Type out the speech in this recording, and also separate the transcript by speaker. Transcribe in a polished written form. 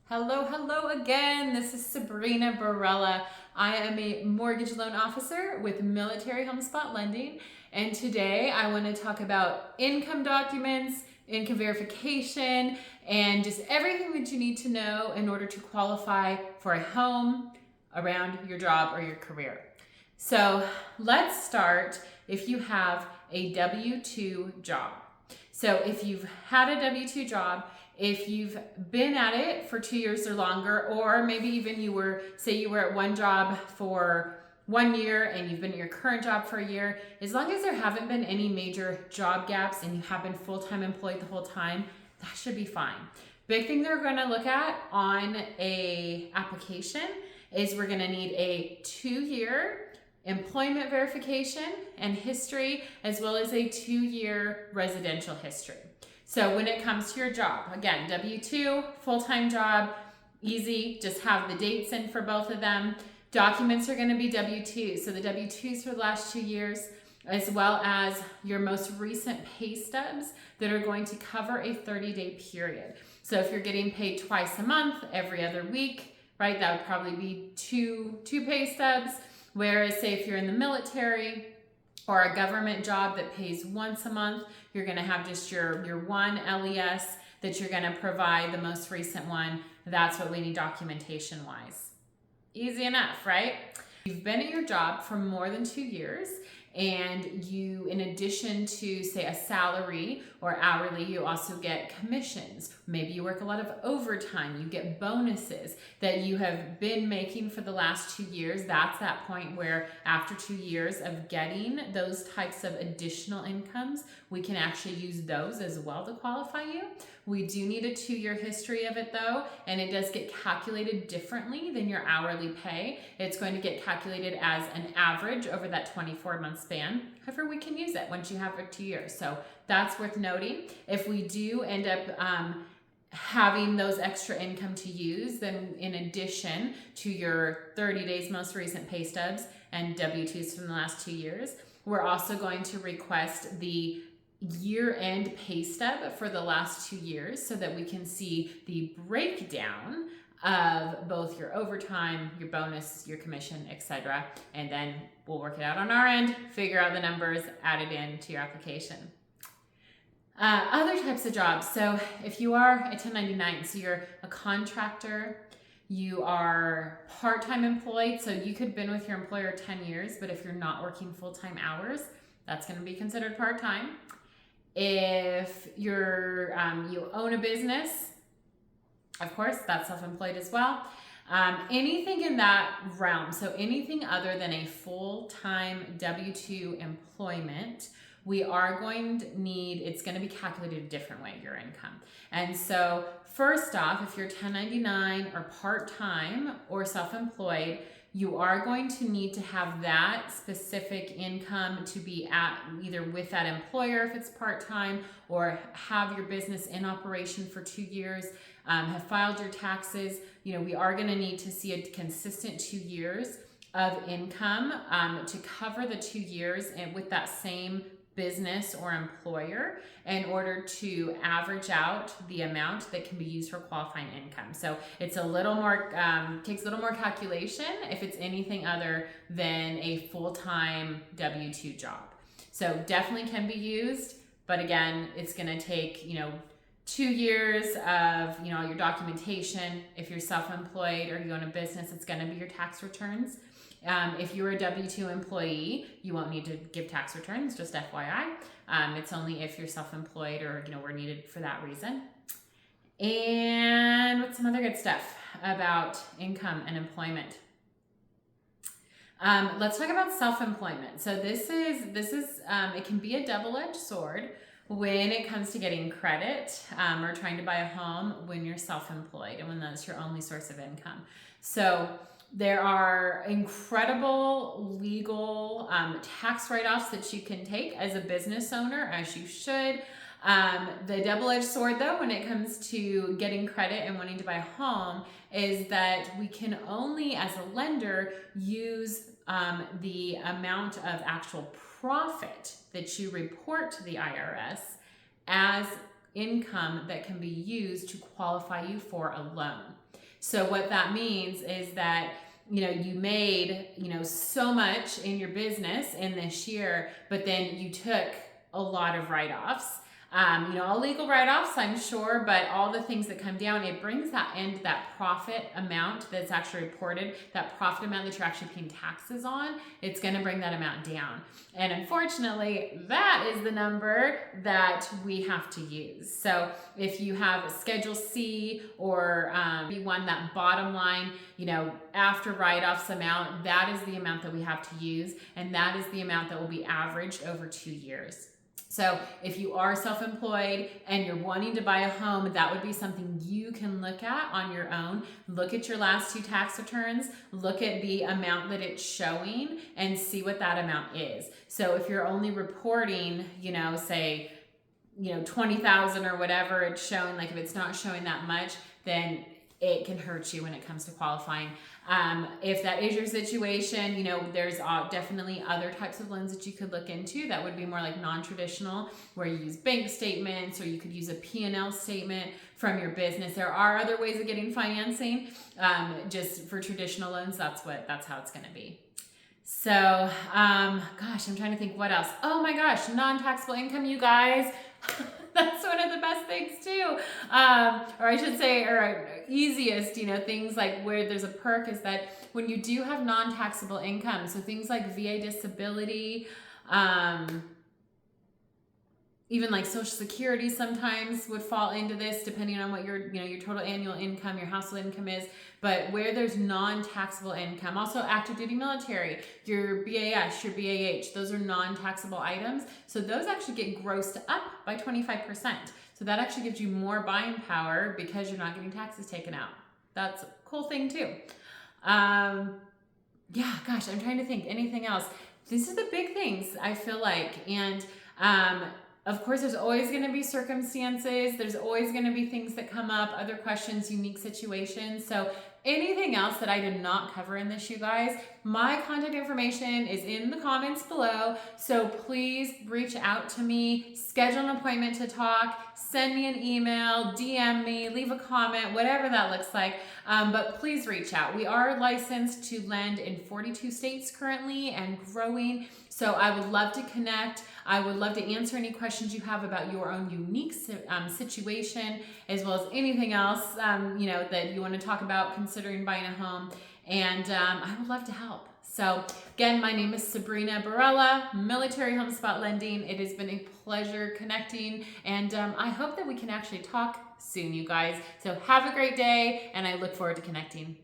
Speaker 1: Hello again. This is Sabrina Barella. I am a mortgage loan officer with Military HomeSpot Lending, and today I want to talk about income documents, income verification, and just everything that you need to know in order to qualify for a home around your job or your career. So let's start if you have a W-2 job. So if you've had a W-2 job, if you've been at it for 2 years or longer, or maybe even you were at one job for 1 year and you've been at your current job for a year, as long as there haven't been any major job gaps and you have been full-time employed the whole time, that should be fine. Big thing they're going to look at on a application is we're going to need a 2-year employment verification and history, as well as a 2-year residential history. So when it comes to your job, again, W-2, full-time job, easy, just have the dates in for both of them. Documents are going to be W-2, so the W-2s for the last 2 years, as well as your most recent pay stubs that are going to cover a 30-day period. So if you're getting paid twice a month, every other week, right, that would probably be two pay stubs. Whereas say if you're in the military or a government job that pays once a month, you're going to have just your one LES that you're going to provide, the most recent one. That's what we need documentation wise. Easy enough, right? You've been at your job for more than 2 years, and you, in addition to say a salary or hourly, you also get commissions. Maybe you work a lot of overtime, you get bonuses that you have been making for the last 2 years. That's that point where after 2 years of getting those types of additional incomes, we can actually use those as well to qualify you. We do need a 2-year history of it though, and it does get calculated differently than your hourly pay. It's going to get calculated as an average over that 24-month span. However, we can use it once you have it 2 years. So that's worth noting. If we do end up having those extra income to use, then in addition to your 30 days most recent pay stubs and W-2s from the last 2 years, we're also going to request the year-end pay stub for the last 2 years so that we can see the breakdown of both your overtime, your bonus, your commission, etc. And then we'll work it out on our end, figure out the numbers, add it in to your application. Other types of jobs. So if you are a 1099, so you're a contractor, you are part-time employed, so you could have been with your employer 10 years, but if you're not working full-time hours, that's going to be considered part-time. If you're you own a business, of course, that's self-employed as well. Anything in that realm, so anything other than a full-time W-2 employment, we are going to need, it's going to be calculated a different way, your income. And so first off, if you're 1099 or part-time or self-employed, you are going to need to have that specific income to be at either with that employer if it's part-time, or have your business in operation for 2 years, have filed your taxes. You know, we are going to need to see a consistent 2 years of income to cover the 2 years and with that same business or employer in order to average out the amount that can be used for qualifying income. So it's a little more, takes a little more calculation if it's anything other than a full-time W-2 job. So definitely can be used, but again, it's gonna take, 2 years of, your documentation. If you're self-employed or you own a business, it's gonna be your tax returns. If you're a W-2 employee, you won't need to give tax returns, just FYI. It's only if you're self-employed or, we're needed for that reason. And what's some other good stuff about income and employment? Let's talk about self-employment. So this is it can be a double-edged sword when it comes to getting credit or trying to buy a home when you're self-employed and when that's your only source of income. So there are incredible legal tax write-offs that you can take as a business owner, as you should. The double-edged sword, though, when it comes to getting credit and wanting to buy a home, is that we can only, as a lender, use the amount of actual profit that you report to the IRS as income that can be used to qualify you for a loan. So what that means is that you made, so much in your business in this year, but then you took a lot of write-offs. All legal write-offs, I'm sure, but all the things that come down, it brings that profit amount that's actually reported, that profit amount that you're actually paying taxes on, it's going to bring that amount down. And unfortunately, that is the number that we have to use. So if you have a Schedule C or B1, that bottom line, after write-offs amount, that is the amount that we have to use, and that is the amount that will be averaged over 2 years. So if you are self-employed and you're wanting to buy a home, that would be something you can look at on your own. Look at your last 2 tax returns, look at the amount that it's showing, and see what that amount is. So if you're only reporting, say, 20,000 or whatever it's showing, like if it's not showing that much, then it can hurt you when it comes to qualifying. If that is your situation, there's definitely other types of loans that you could look into that would be more like non-traditional, where you use bank statements, or you could use a P&L statement from your business. There are other ways of getting financing. Just for traditional loans, that's how it's going to be. So, gosh, I'm trying to think what else. Oh my gosh, non-taxable income, you guys. That's one of the best things too. Or I should say, or easiest, things like where there's a perk is that when you do have non-taxable income, so things like VA disability, even like Social Security sometimes would fall into this, depending on what your total annual income, your household income is. But where there's non-taxable income, also active duty military, your BAS, your BAH, those are non-taxable items. So those actually get grossed up by 25%. So that actually gives you more buying power because you're not getting taxes taken out. That's a cool thing too. Yeah, gosh, I'm trying to think anything else. These are the big things, I feel like. And of course, there's always going to be circumstances. There's always going to be things that come up, other questions, unique situations. So anything else that I did not cover in this, you guys, my contact information is in the comments below. So please reach out to me, schedule an appointment to talk, send me an email, DM me, leave a comment, whatever that looks like. But please reach out. We are licensed to lend in 42 states currently and growing. So I would love to connect. I would love to answer any questions you have about your own unique situation, as well as anything else, that you want to talk about considering buying a home. And I would love to help. So again, my name is Sabrina Barella, Military HomeSpot Lending. It has been a pleasure connecting, and I hope that we can actually talk soon, you guys. So have a great day, and I look forward to connecting.